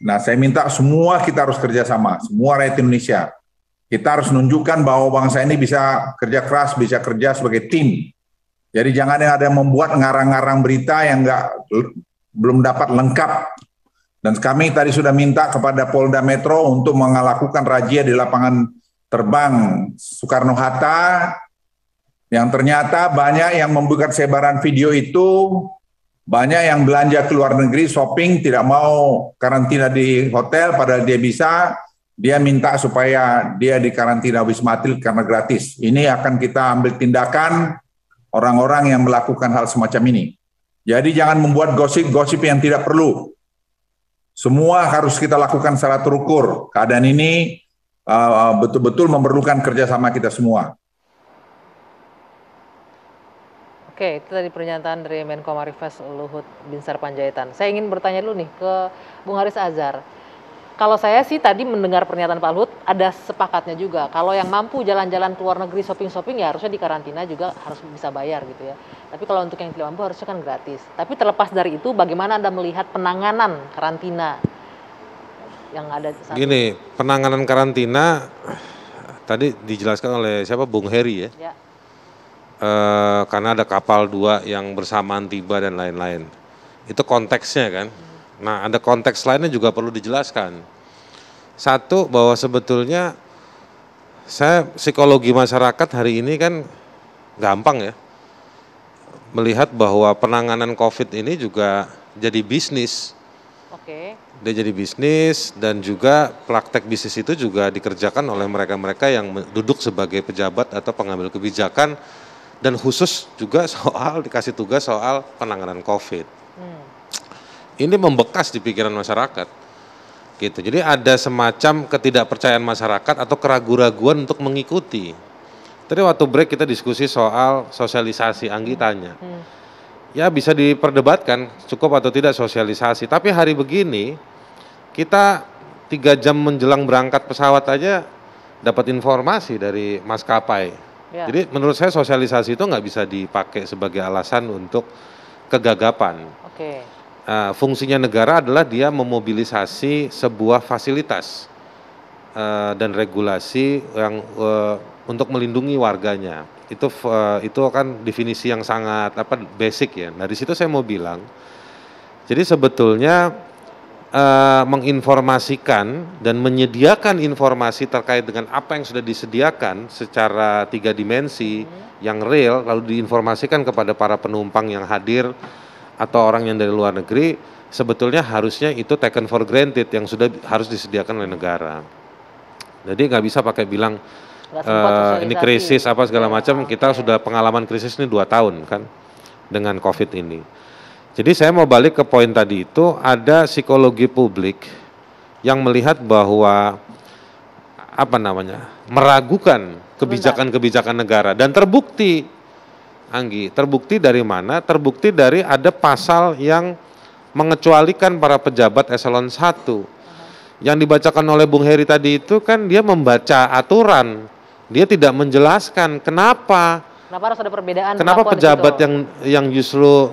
Nah, saya minta semua kita harus kerjasama, semua rakyat Indonesia. Kita harus menunjukkan bahwa bangsa ini bisa kerja keras, bisa kerja sebagai tim. Jadi jangan ada yang membuat ngarang-ngarang berita yang belum dapat lengkap. Dan kami tadi sudah minta kepada Polda Metro untuk melakukan razia di lapangan terbang Soekarno-Hatta, yang ternyata banyak yang membuat sebaran video itu, banyak yang belanja ke luar negeri, shopping, tidak mau karantina di hotel, padahal dia bisa, dia minta supaya dia di karantina Wisma Atlet karena gratis. Ini akan kita ambil tindakan orang-orang yang melakukan hal semacam ini. Jadi jangan membuat gosip-gosip yang tidak perlu. Semua harus kita lakukan secara terukur. Keadaan ini betul-betul memerlukan kerjasama kita semua. Oke, itu tadi pernyataan dari Menko Marifest Luhut Binsar Panjaitan. Saya ingin bertanya dulu nih ke Bung Haris Azhar. Kalau saya sih tadi mendengar pernyataan Pak Luhut, ada sepakatnya juga. Kalau yang mampu jalan-jalan ke luar negeri, shopping-shopping, ya harusnya di karantina juga harus bisa bayar gitu ya. Tapi kalau untuk yang tidak mampu harusnya kan gratis. Tapi terlepas dari itu, bagaimana Anda melihat penanganan karantina yang ada saat Gini, penanganan karantina tadi dijelaskan oleh siapa? Bung Heri ya. Ya. Karena ada kapal 2 yang bersamaan tiba dan lain-lain. Itu konteksnya kan. Nah, ada konteks lainnya juga perlu dijelaskan. Satu, bahwa sebetulnya psikologi masyarakat hari ini kan gampang ya. Melihat bahwa penanganan COVID ini juga jadi bisnis. Oke. Dia jadi bisnis, dan juga praktek bisnis itu juga dikerjakan oleh mereka-mereka yang duduk sebagai pejabat atau pengambil kebijakan, dan khusus juga soal dikasih tugas soal penanganan COVID. Ini membekas di pikiran masyarakat, gitu. Jadi ada semacam ketidakpercayaan masyarakat atau keraguan-raguan untuk mengikuti. Tadi waktu break kita diskusi soal sosialisasi, Anggi tanya. Ya bisa diperdebatkan cukup atau tidak sosialisasi, tapi hari begini kita 3 jam menjelang berangkat pesawat aja dapat informasi dari maskapai. Ya. Jadi menurut saya sosialisasi itu nggak bisa dipakai sebagai alasan untuk kegagapan. Oke. Fungsinya negara adalah dia memobilisasi sebuah fasilitas dan regulasi yang untuk melindungi warganya. Itu kan definisi yang sangat basic ya. Nah, di situ saya mau bilang, jadi sebetulnya menginformasikan dan menyediakan informasi terkait dengan apa yang sudah disediakan secara 3 dimensi yang real, lalu diinformasikan kepada para penumpang yang hadir atau orang yang dari luar negeri, sebetulnya harusnya itu taken for granted, yang sudah harus disediakan oleh negara. Jadi nggak bisa pakai bilang ini krisis apa segala macam. Kita sudah pengalaman krisis ini 2 tahun kan dengan COVID ini. Jadi saya mau balik ke poin tadi itu, ada psikologi publik yang melihat bahwa meragukan kebijakan-kebijakan negara, dan terbukti, Anggi, terbukti dari mana? Terbukti dari ada pasal yang mengecualikan para pejabat eselon 1. Yang dibacakan oleh Bung Heri tadi itu kan dia membaca aturan, dia tidak menjelaskan kenapa harus ada perbedaan. Kenapa pejabat yang justru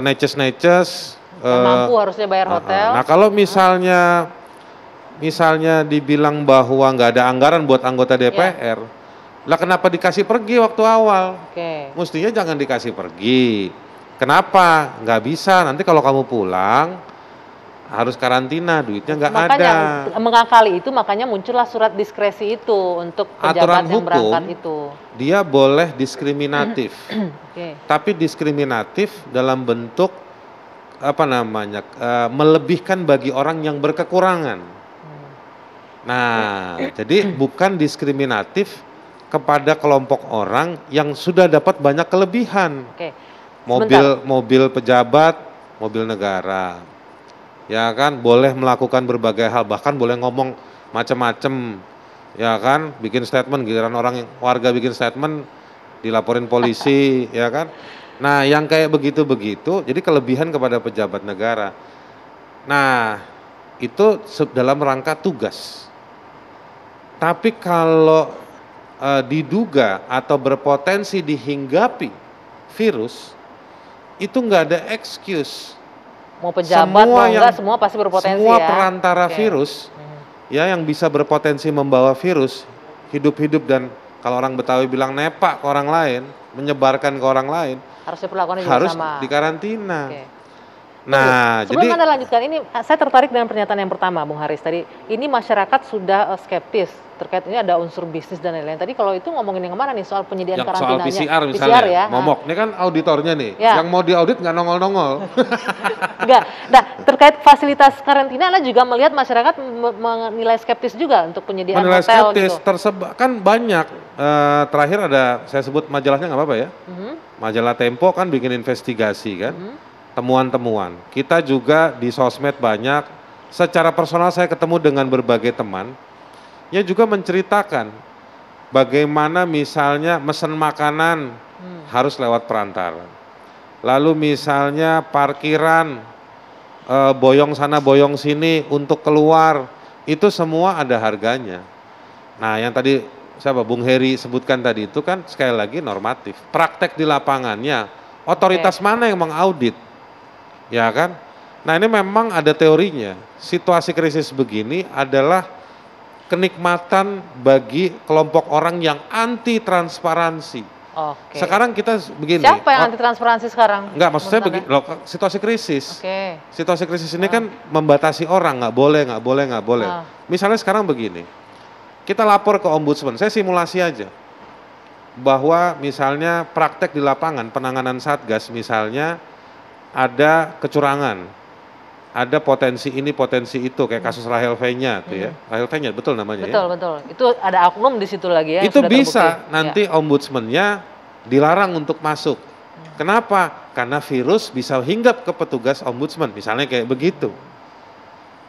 neces-neces yang mampu harusnya bayar hotel. Nah, kalau misalnya dibilang bahwa nggak ada anggaran buat anggota DPR, lah kenapa dikasih pergi waktu awal? Mestinya jangan dikasih pergi. Kenapa? Nggak bisa, nanti kalau kamu pulang harus karantina, duitnya nggak ada. Makanya mengakali itu, makanya muncullah surat diskresi itu untuk pejabat yang berangkat itu. Dia boleh diskriminatif, tapi diskriminatif dalam bentuk melebihkan bagi orang yang berkekurangan. Nah, jadi bukan diskriminatif kepada kelompok orang yang sudah dapat banyak kelebihan. Mobil pejabat, mobil negara. Ya kan, boleh melakukan berbagai hal, bahkan boleh ngomong macam-macam. Ya kan, bikin statement, giliran warga bikin statement dilaporin polisi, ya kan. Nah, yang kayak begitu-begitu jadi kelebihan kepada pejabat negara. Nah, itu dalam rangka tugas. Tapi kalau diduga atau berpotensi dihinggapi virus, itu nggak ada excuse. Mau pejabat, mau enggak, semua pasti berpotensi semua ya. perantara virus ya yang bisa berpotensi membawa virus hidup-hidup dan kalau orang Betawi bilang nepak ke orang lain, menyebarkan ke orang lain, Harus diperlakukan juga harus sama. dikarantina. Oke. Nah, Sebelum jadi Anda lanjutkan ini, saya tertarik dengan pernyataan yang pertama, Bung Haris tadi. Ini masyarakat sudah skeptis terkait ini ada unsur bisnis dan lain-lain. Tadi kalau itu ngomongin yang kemana nih soal penyediaan yang soal karantinanya? PCR misalnya, ya. momok, ini kan auditornya nih, Ya. yang mau diaudit nggak nongol-nongol. Enggak. Nah, terkait fasilitas karantina, Anda juga melihat masyarakat menilai skeptis juga untuk penyediaan Menilai hotel skeptis, gitu. tersebar kan banyak. Terakhir ada, saya sebut majalahnya nggak apa-apa ya. Majalah Tempo kan bikin investigasi kan, temuan-temuan. Kita juga di sosmed banyak. Secara personal saya ketemu dengan berbagai teman yang juga menceritakan bagaimana misalnya mesen makanan harus lewat perantara. Lalu misalnya parkiran boyong sana boyong sini untuk keluar, itu semua ada harganya. Nah yang tadi siapa Bung Heri sebutkan tadi itu kan sekali lagi normatif. Praktek di lapangannya, otoritas mana yang mengaudit? Ya kan? Nah ini memang ada teorinya. Situasi krisis begini adalah kenikmatan bagi kelompok orang yang anti transparansi. Oke. Sekarang kita begini. Siapa yang anti transparansi sekarang? Enggak, maksud saya begini, situasi krisis. Oke. Situasi krisis ini kan membatasi orang, nggak boleh. Misalnya sekarang begini, kita lapor ke ombudsman, saya simulasi aja. Bahwa misalnya praktek di lapangan, penanganan Satgas misalnya, ada kecurangan, ada potensi ini, potensi itu, kayak kasus Rahel Fenya tuh ya. Rahel Fenya, betul namanya ya? Betul. Itu ada oknum di situ lagi ya. Itu sudah bisa terbukti. nanti ombudsman-nya dilarang untuk masuk. Kenapa? Karena virus bisa hinggap ke petugas ombudsman, misalnya kayak begitu.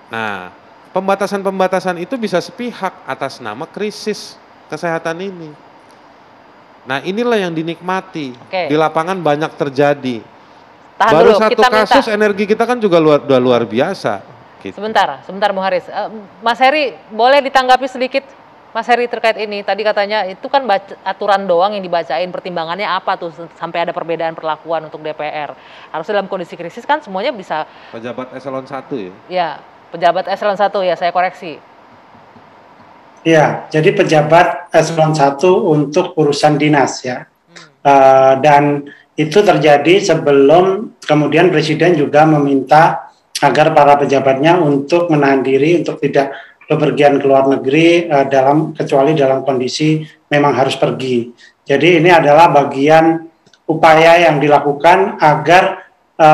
Nah, pembatasan-pembatasan itu bisa sepihak atas nama krisis kesehatan ini. Nah, inilah yang dinikmati. Di lapangan banyak terjadi. Tahan Baru dulu, satu kasus energi kita kan juga luar biasa. Gitu. Sebentar Bung Haris. Mas Heri boleh ditanggapi sedikit, Mas Heri terkait ini. Tadi katanya itu kan aturan doang yang dibacain, pertimbangannya apa tuh sampai ada perbedaan perlakuan untuk DPR. Harusnya dalam kondisi krisis kan semuanya bisa. Pejabat eselon 1 ya? Ya, pejabat eselon 1 ya, saya koreksi. Ya, jadi pejabat eselon 1 untuk urusan dinas ya. Dan itu terjadi sebelum kemudian Presiden juga meminta agar para pejabatnya untuk menahan diri, untuk tidak bepergian ke luar negeri kecuali dalam kondisi memang harus pergi. Jadi ini adalah bagian upaya yang dilakukan agar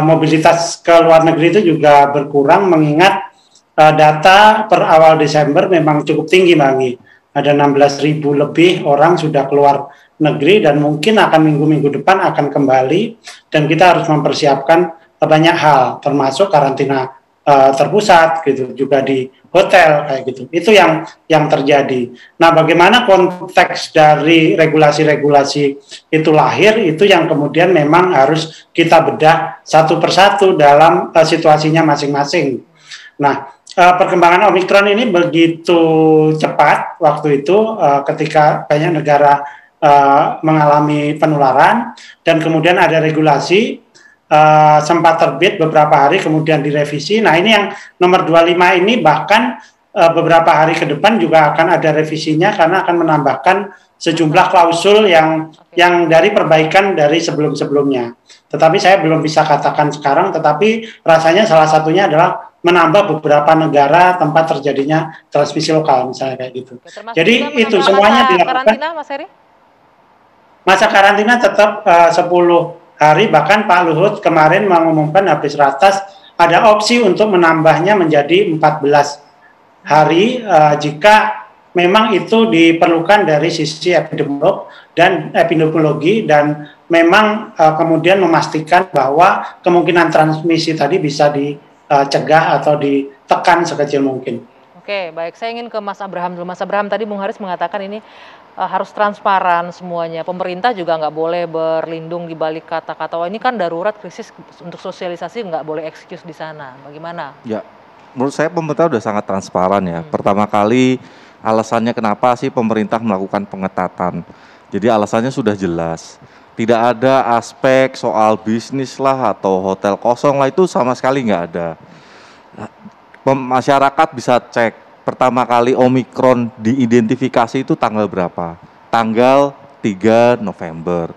mobilitas ke luar negeri itu juga berkurang, mengingat data per awal Desember memang cukup tinggi, Bang. Ada 16.000 lebih orang sudah keluar negeri dan mungkin akan minggu-minggu depan akan kembali, dan kita harus mempersiapkan banyak hal termasuk karantina terpusat gitu, juga di hotel kayak gitu. Itu yang terjadi. Nah, bagaimana konteks dari regulasi-regulasi itu lahir, itu yang kemudian memang harus kita bedah satu persatu dalam situasinya masing-masing. Nah, perkembangan Omikron ini begitu cepat waktu itu ketika banyak negara mengalami penularan dan kemudian ada regulasi sempat terbit beberapa hari kemudian direvisi. Nah, ini yang nomor 25 ini bahkan beberapa hari ke depan juga akan ada revisinya karena akan menambahkan sejumlah klausul yang dari perbaikan dari sebelum-sebelumnya. Tetapi saya belum bisa katakan sekarang, tetapi rasanya salah satunya adalah menambah beberapa negara tempat terjadinya transmisi lokal misalnya kayak gitu. Jadi itu semuanya dilakukan. Karantina, Mas Heri? Masa karantina tetap 10 hari, bahkan Pak Luhut kemarin mengumumkan habis ratas ada opsi untuk menambahnya menjadi 14 hari jika memang itu diperlukan dari sisi epidemiologi dan memang kemudian memastikan bahwa kemungkinan transmisi tadi bisa dicegah atau ditekan sekecil mungkin. Oke, baik. Saya ingin ke Mas Abraham dulu. Mas Abraham, tadi Bung Haris mengatakan ini harus transparan semuanya. Pemerintah juga nggak boleh berlindung di balik kata-kata, wah ini kan darurat krisis, untuk sosialisasi nggak boleh excuse di sana. Bagaimana? Ya, menurut saya pemerintah sudah sangat transparan ya. Pertama kali alasannya kenapa sih pemerintah melakukan pengetatan. Jadi alasannya sudah jelas. Tidak ada aspek soal bisnis lah atau hotel kosong lah, itu sama sekali nggak ada. Masyarakat bisa cek pertama kali Omikron diidentifikasi itu tanggal berapa? Tanggal 3 November.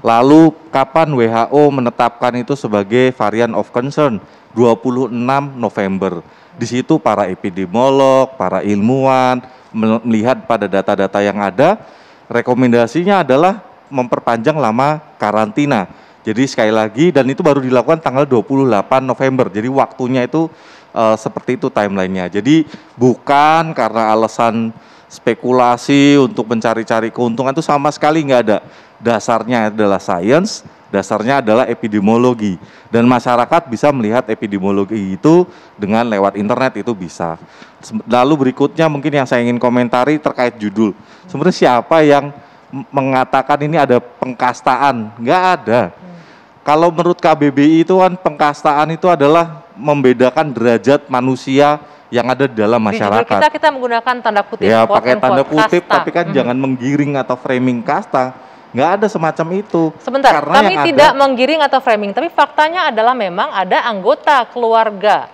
Lalu kapan WHO menetapkan itu sebagai varian of concern? 26 November. Di situ para epidemiolog, para ilmuwan melihat pada data-data yang ada, rekomendasinya adalah memperpanjang lama karantina. Jadi sekali lagi, dan itu baru dilakukan tanggal 28 November. Jadi waktunya itu seperti itu timelinenya. Jadi bukan karena alasan spekulasi untuk mencari-cari keuntungan, itu sama sekali nggak ada. Dasarnya adalah sains, dasarnya adalah epidemiologi. Dan masyarakat bisa melihat epidemiologi itu dengan lewat internet, itu bisa. Lalu berikutnya mungkin yang saya ingin komentari terkait judul. Sebenarnya siapa yang mengatakan ini ada pengkastaan? Nggak ada. Kalau menurut KBBI itu kan pengkastaan itu adalah membedakan derajat manusia yang ada di dalam masyarakat. Di judul kita menggunakan tanda kutip. Ya pakai tanda kutip, kasta. tapi kan jangan menggiring atau framing kasta. Nggak ada semacam itu. Sebentar, Karena kami tidak menggiring atau framing, tapi faktanya adalah memang ada anggota keluarga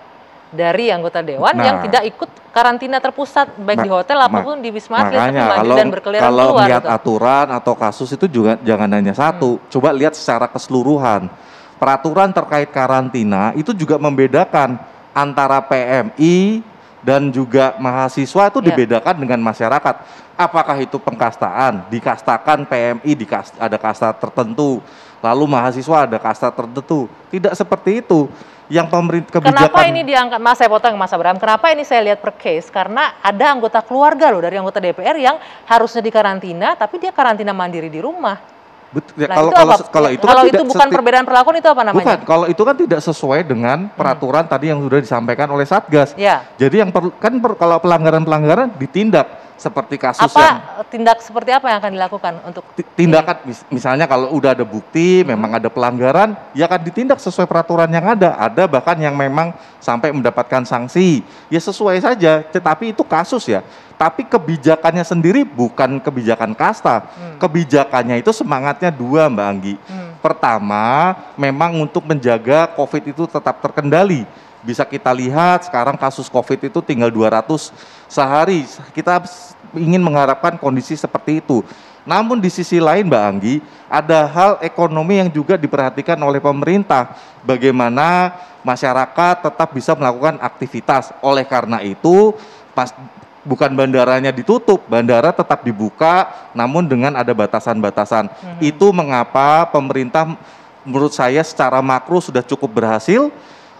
dari anggota dewan yang tidak ikut karantina terpusat baik di hotel ataupun di Wisma Atlet, tapi maju dan berkeliaran kalau keluar. Lihat gitu. aturan atau kasus itu juga jangan hanya satu. Coba lihat secara keseluruhan. Peraturan terkait karantina itu juga membedakan antara PMI dan juga mahasiswa itu dibedakan dengan masyarakat. Apakah itu pengkastaan? Dikastakan PMI ada kasta tertentu, lalu mahasiswa ada kasta tertentu. Tidak seperti itu. Yang pemerintah kebijakan. Kenapa ini diangkat, Mas, saya potong Mas Abraham, kenapa ini saya lihat per case? Karena ada anggota keluarga loh dari anggota DPR yang harusnya dikarantina, tapi dia karantina mandiri di rumah. Betul. Ya, Nah, kalau itu kalau kan itu bukan perbedaan perlakuan, itu apa namanya? Bukan, kalau itu kan tidak sesuai dengan peraturan tadi yang sudah disampaikan oleh Satgas. Ya. Jadi yang kalau pelanggaran-pelanggaran ditindak seperti kasus tindak seperti apa yang akan dilakukan untuk tindakan misalnya kalau udah ada bukti memang ada pelanggaran, ya akan ditindak sesuai peraturan yang ada. Ada bahkan yang memang sampai mendapatkan sanksi. Ya sesuai saja, tetapi itu kasus ya. Tapi kebijakannya sendiri bukan kebijakan kasta. Kebijakannya itu semangatnya dua, Mbak Anggi. Pertama, memang untuk menjaga COVID itu tetap terkendali. Bisa kita lihat sekarang kasus COVID itu tinggal 200 sehari. Kita ingin mengharapkan kondisi seperti itu. Namun di sisi lain, Mbak Anggi, ada hal ekonomi yang juga diperhatikan oleh pemerintah. Bagaimana masyarakat tetap bisa melakukan aktivitas. Oleh karena itu, bukan bandaranya ditutup, bandara tetap dibuka, namun dengan ada batasan-batasan. Itu mengapa pemerintah menurut saya secara makro sudah cukup berhasil.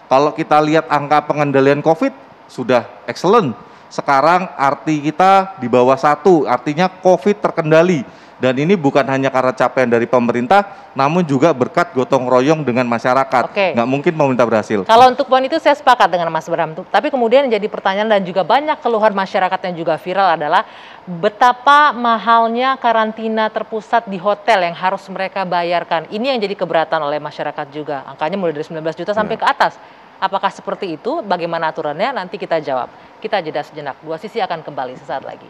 Kalau kita lihat angka pengendalian COVID sudah excellent. Sekarang arti kita di bawah 1, artinya COVID terkendali. Dan ini bukan hanya karena capaian dari pemerintah, namun juga berkat gotong royong dengan masyarakat. Nggak mungkin pemerintah berhasil. Kalau untuk poin itu saya sepakat dengan Mas Bram. Tapi kemudian yang jadi pertanyaan dan juga banyak keluhan masyarakat yang juga viral adalah betapa mahalnya karantina terpusat di hotel yang harus mereka bayarkan. Ini yang jadi keberatan oleh masyarakat juga. Angkanya mulai dari 19 juta sampai ke atas. Apakah seperti itu? Bagaimana aturannya? Nanti kita jawab. Kita jeda sejenak. Dua Sisi akan kembali sesaat lagi.